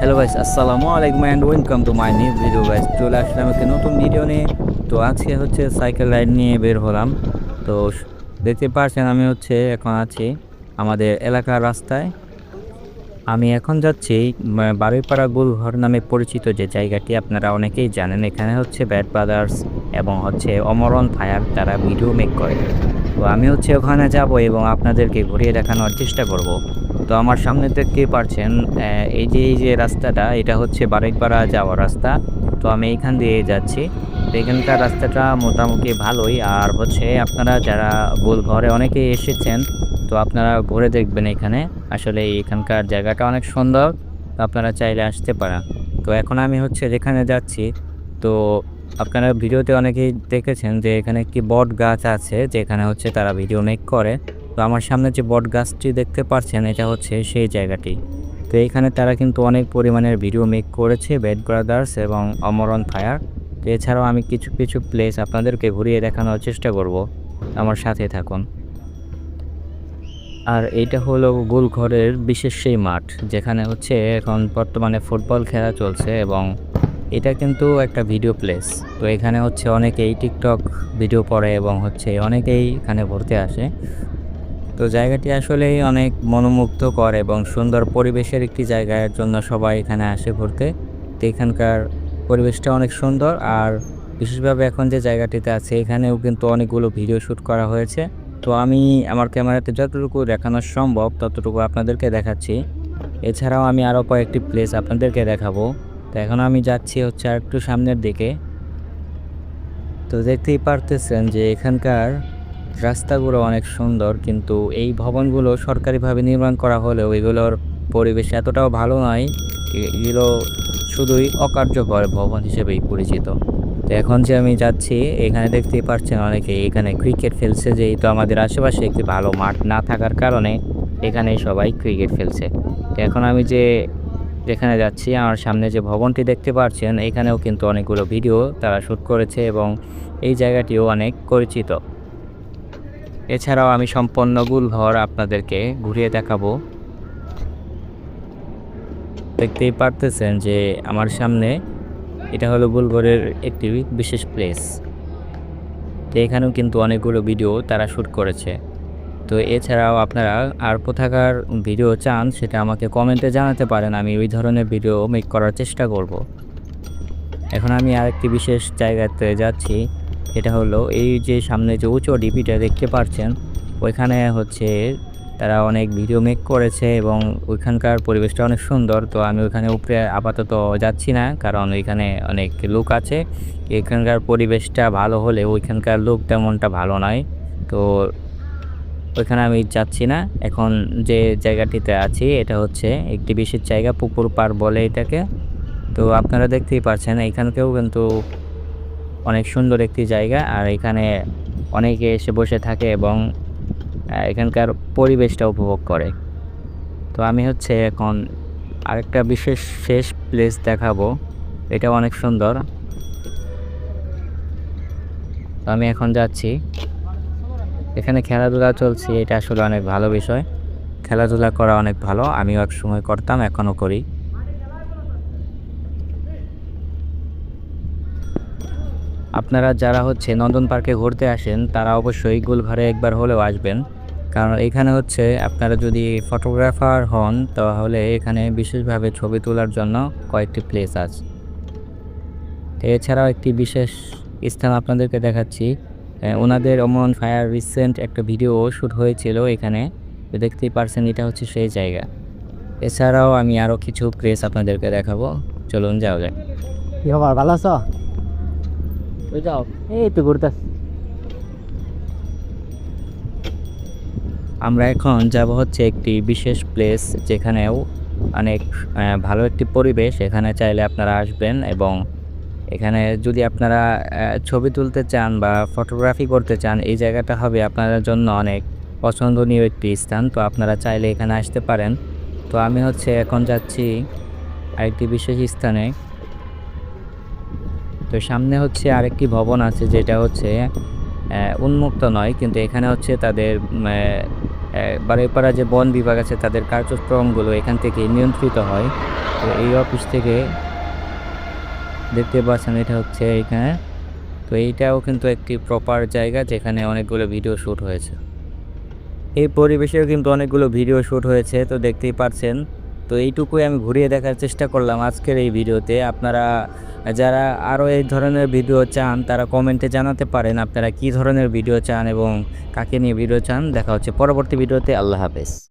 Hello guys, আসসালামু আলাইকুম and welcome to my new video guys. চলে আসলাম একটা নতুন ভিডিও নিয়ে। তো আজকে হচ্ছে সাইকেল রাইড নিয়ে বের হলাম। তো দেখতে পাচ্ছেন আমি হচ্ছে এখন আছি আমাদের এলাকার রাস্তায়। আমি এখন যাচ্ছি বারুইপাড়া গোলঘর নামে পরিচিত যে জায়গাটি আপনারা অনেকেই জানেন। এখানে হচ্ছে ব্যাড ব্রাদার্স এবং হচ্ছে অমরন ফায়ার তারা ভিডিও মেক করে। তো আমি হচ্ছে ওখানে যাব এবং আপনাদেরকে ঘুরিয়ে দেখানোর চেষ্টা করব। তো আমার সামনে দেখতেই পারছেন এই যে রাস্তাটা, এটা হচ্ছে বারুইপাড়া যাওয়ার রাস্তা। তো আমি এইখান দিয়ে যাচ্ছি। তো এখানকার রাস্তাটা মোটামুটি ভালোই। আর হচ্ছে আপনারা যারা গোলঘরে অনেকেই এসেছেন, তো আপনারা ঘুরে দেখবেন এখানে। আসলে এখানকার জায়গাটা অনেক সুন্দর। তো আপনারা চাইলে আসতে পারেন। তো এখন আমি হচ্ছে যেখানে যাচ্ছি, তো আপনারা ভিডিওতে অনেকেই দেখেছেন যে এখানে একটি বট গাছ আছে যেখানে হচ্ছে তারা ভিডিও মেক করে। তো আমার সামনে যে বট গাছটি দেখতে পাচ্ছেন এটা হচ্ছে সেই জায়গাটি। তো এখানে তারা কিন্তু অনেক পরিমাণের ভিডিও মেক করেছে, ব্যাড ব্রাদার্স এবং অমরন ফায়ার। তো এছাড়াও আমি কিছু কিছু প্লেস আপনাদেরকে ঘুরিয়ে দেখানোর চেষ্টা করব। আমার সাথে থাকুন। আর এইটা হলো গোলঘরের বিশেষ সেই মাঠ যেখানে হচ্ছে এখন বর্তমানে ফুটবল খেলা চলছে এবং এটা কিন্তু একটা ভিডিও প্লেস। তো এখানে হচ্ছে অনেকেই টিকটক ভিডিও করে এবং হচ্ছে অনেকেই এখানে ঘুরতে আসে। তো জায়গাটি আসলেই অনেক মনোমুগ্ধকর এবং সুন্দর পরিবেশের একটি জায়গার জন্য সবাই এখানে আসে ঘুরতে। তো এখানকার পরিবেশটা অনেক সুন্দর। আর বিশেষভাবে এখন যে জায়গাটিতে আছে এখানেও কিন্তু অনেকগুলো ভিডিও শ্যুট করা হয়েছে। তো আমি আমার ক্যামেরাতে যতটুকু দেখানো সম্ভব ততটুকু আপনাদেরকে দেখাচ্ছি। এছাড়াও আমি আরও কয়েকটি প্লেস আপনাদেরকে দেখাবো। তো এখন আমি যাচ্ছি হচ্ছে আর একটু সামনের দিকে। তো দেখতেই পারতেছেন যে এখানকার রাস্তাগুলো অনেক সুন্দর, কিন্তু এই ভবনগুলো সরকারিভাবে নির্মাণ করা হলেও এগুলোর পরিবেশ এতটাও ভালো নয়। এগুলো শুধুই অকার্যকর ভবন হিসেবেই পরিচিত। তো এখন যে আমি যাচ্ছি এখানে দেখতেই পাচ্ছেন অনেকে এখানে ক্রিকেট খেলছে, যেহেতু আমাদের আশেপাশে একটি ভালো মাঠ না থাকার কারণে এখানে সবাই ক্রিকেট খেলছে। তো এখন আমি যেখানে যাচ্ছি আমার সামনে যে ভবনটি দেখতে পাচ্ছেন এখানেও কিন্তু অনেকগুলো ভিডিও তারা শ্যুট করেছে এবং এই জায়গাটিও অনেক পরিচিত। এছাড়াও আমি সম্পূর্ণ গোলঘর আপনাদেরকে ঘুরিয়ে দেখাবো। দেখতেই পারতেছেন যে আমার সামনে এটা হলো গোলঘরের একটি বিশেষ প্লেস। তো এখানেও কিন্তু অনেকগুলো ভিডিও তারা শ্যুট করেছে। তো এছাড়াও আপনারা আর কোথাকার ভিডিও চান সেটা আমাকে কমেন্টে জানাতে পারেন, আমি ওই ধরনের ভিডিও মেক করার চেষ্টা করব। এখন আমি আরেকটি বিশেষ জায়গাতে যাচ্ছি। এটা হলো এই যে সামনে যে উঁচু ঢিপিটা দেখতে পাচ্ছেন, ওইখানে হচ্ছে তারা অনেক ভিডিও মেক করেছে এবং ওইখানকার পরিবেশটা অনেক সুন্দর। তো আমি ওইখানে উপরে আপাতত যাচ্ছি না, কারণ ওইখানে অনেক লোক আছে। এখানকার পরিবেশটা ভালো হলে ওইখানকার লোক তেমনটা ভালো নয়। তো ওইখানে আমি যাচ্ছি না। এখন যে জায়গাটিতে আছি এটা হচ্ছে একটি বিশেষ জায়গা, পুকুর পাড় বলে এটাকে। তো আপনারা দেখতেই পাচ্ছেন এখানকেও কিন্তু অনেক সুন্দর একটি জায়গা। আর এখানে অনেকে এসে বসে থাকে এবং এখানকার পরিবেশটা উপভোগ করে। তো আমি হচ্ছে এখন আরেকটা বিশেষ শেষ প্লেস দেখাবো, এটা অনেক সুন্দর। তো আমি এখন যাচ্ছি, এখানে খেলাধুলা চলছে, এটা আসলে অনেক ভালো বিষয়। খেলাধুলা করা অনেক ভালো, আমিও এক সময় করতাম, এখনও করি। আপনারা যারা হচ্ছে নন্দন পার্কে ঘুরতে আসেন তারা অবশ্যই গোলঘরে একবার হলেও আসবেন, কারণ এখানে হচ্ছে আপনারা যদি ফটোগ্রাফার হন তাহলে এখানে বিশেষভাবে ছবি তোলার জন্য কয়েকটি প্লেস আছে। এছাড়াও একটি বিশেষ স্থান আপনাদেরকে দেখাচ্ছি। ওনাদের অমন ফায়ার রিসেন্ট একটা ভিডিও শ্যুট হয়েছিল এখানে। তো দেখতেই পারছেন এটা হচ্ছে সেই জায়গা। এছাড়াও আমি আরও কিছু প্লেস আপনাদেরকে দেখাবো, চলুন যাওয়া যাক। কি খবর, ভালো আছো? ওই যাও, এই তো ঘুরতে। আমরা এখন যাব হচ্ছে একটি বিশেষ প্লেস যেখানেও অনেক ভালো একটি পরিবেশ। এখানে চাইলে আপনারা আসবেন এবং এখানে যদি আপনারা ছবি তুলতে চান বা ফটোগ্রাফি করতে চান এই জায়গাটা হবে আপনাদের জন্য অনেক পছন্দনীয় একটি স্থান। তো আপনারা চাইলে এখানে আসতে পারেন। তো আমি হচ্ছে এখন যাচ্ছি আরেকটি বিশেষ স্থানে। তো সামনে হচ্ছে আরেকটি ভবন আছে যেটা হচ্ছে উন্মুক্ত নয়, কিন্তু এখানে হচ্ছে তাদের বারুইপাড়া যে বন বিভাগ আছে তাদের কার্যক্রমগুলো এখান থেকে নিয়ন্ত্রিত হয়। তো এই অফিস থেকে দেখতে পাচ্ছেন এটা হচ্ছে এইখানে। তো এইটাও কিন্তু একটি প্রপার জায়গা যেখানে অনেকগুলো ভিডিও শ্যুট হয়েছে। এই পরিবেশেও কিন্তু অনেকগুলো ভিডিও শ্যুট হয়েছে, তো দেখতেই পাচ্ছেন। তো এইটুকুই আমি ঘুরিয়ে দেখার চেষ্টা করলাম আজকের এই ভিডিওতে। আপনারা যারা আরও এই ধরনের ভিডিও চান তারা কমেন্টে জানাতে পারেন আপনারা কী ধরনের ভিডিও চান এবং কাকে নিয়ে ভিডিও চান। দেখা হচ্ছে পরবর্তী ভিডিওতে। আল্লাহ হাফেজ।